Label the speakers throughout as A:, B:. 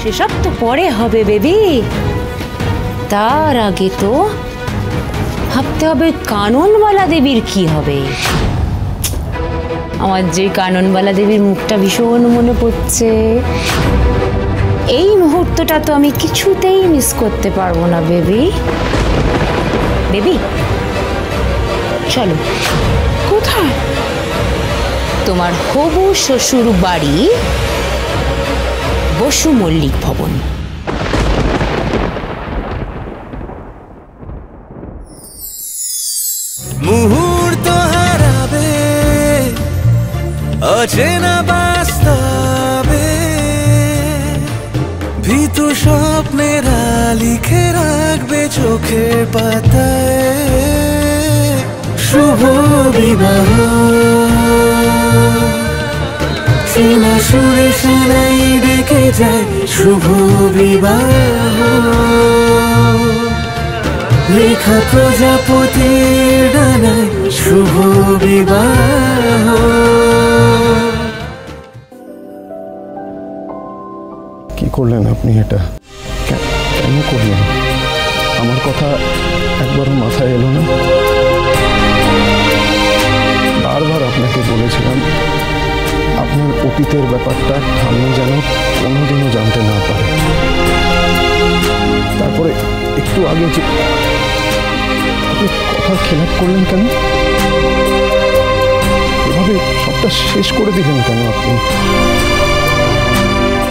A: সেসব তো পরে হবে বেবি। তার আগে তো ভাবতে হবে কাননবালা দেবীর কি হবে। আমার যে কাননবালা দেবীর মুখটা ভীষণ মনে পড়ছে। এই মুহূর্তটা তো আমি কিছুতেই মিস করতে পারবো না বেবি। বেবি চলো। কোথায়? তোমার হবু শ্বশুর বাড়ি বসু মল্লিক ভবন।
B: মুহূর্ত হারাবে অচেনা বাস্তবে, ভীতু স্বপ্নেরা লিখে রাখবে চোখের পাতায় শুভ বিবাহ। চেনা সুরে সানাই ডেকে যায় শুভ বিবাহ। লেখা প্রজাপতির ডানায় শুভ বিবাহ।
C: কি করলেন আপনি এটা? কেন করলেন? আমার কথা একবারও মাথায় এলো না? বারবার আপনাকে বলেছিলাম আপনার অতীতের ব্যাপারটা ঠাম্মি যেন কোনোদিনও জানতে না পারে। তারপরে একটু আগে যে আপনি কথার খেলাপ করলেন কেন? এভাবে সবটা শেষ করে দিলেন কেন আপনি?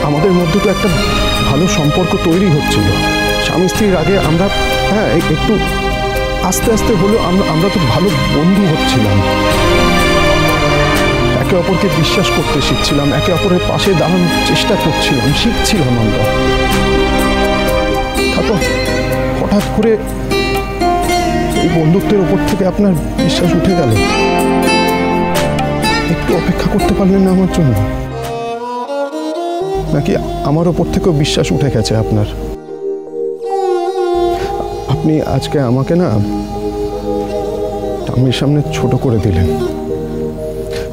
C: আমাদের মধ্যে তো একটা ভালো সম্পর্ক তৈরি হচ্ছিল। স্বামী স্ত্রীর আগে আমরা একটু আস্তে আস্তে হলেও আমরা তো ভালো বন্ধু হচ্ছিলাম। একে অপরকে বিশ্বাস করতে শিখছিলাম, একে অপরের পাশে দাঁড়ানোর চেষ্টা করছিলাম, শিখছিলাম আমরা। তারপর হঠাৎ করে এই বন্ধুত্বের ওপর থেকে আপনার বিশ্বাস উঠে গেল। একটু অপেক্ষা করতে পারলেন না আমার জন্য? নাকি আমার ওপর থেকেও বিশ্বাস উঠে গেছে আপনার? আপনি আজকে আমাকে না ঠাম্মির সামনে ছোট করে দিলেন।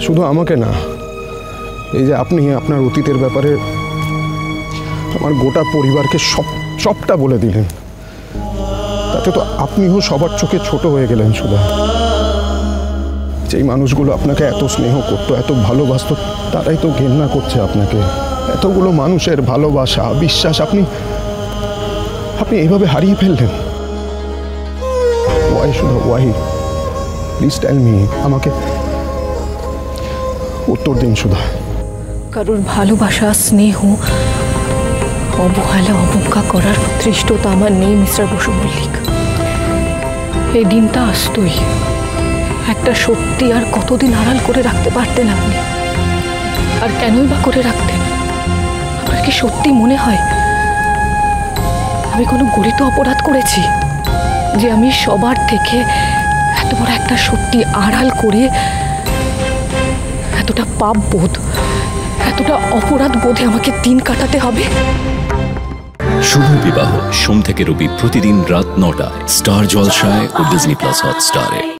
C: শুধু আমাকে না, এই যে আপনি আপনার অতীতের ব্যাপারে আমার গোটা পরিবারকে সবটা বলে দিলেন। তাতে তো আপনিও সবার চোখে ছোট হয়ে গেলেন। শুধু যেই মানুষগুলো আপনাকে এত স্নেহ করতো, এত ভালোবাসতো, তারাই তো ঘেন্না করছে আপনাকে। এতগুলো মানুষের ভালোবাসা, বিশ্বাস আপনি এইভাবে হারিয়ে ফেললেন। ওয়াই শুধু ওয়াই? প্লিজ টেল মি, আমাকে উত্তর দিন শুধু।
D: কারোর ভালোবাসা, স্নেহ অবহেলা, অবজ্ঞা করার ধৃষ্টতা আমার নেই মিস্টার বসু মল্লিক। এই দিনটা আসতোই। একটা সত্যি আর কতদিন আড়াল করে রাখতে পারতেন আপনি? আর কেনই বা করে রাখতেন? আপনার কি সত্যি মনে হয় আমি কোনো গলিত অপরাধ করেছি যে আমি সবার থেকে এত বড় একটা সত্যি আড়াল করে এতটা পাপ বোধ, এতটা অপরাধ বোধে আমাকে দিন কাটাতে হবে?
E: শুভ বিবাহ সোম থেকে রবি প্রতিদিন রাত ৯টায় স্টার জলসায় ও ডিজনি প্লাস হটস্টারে।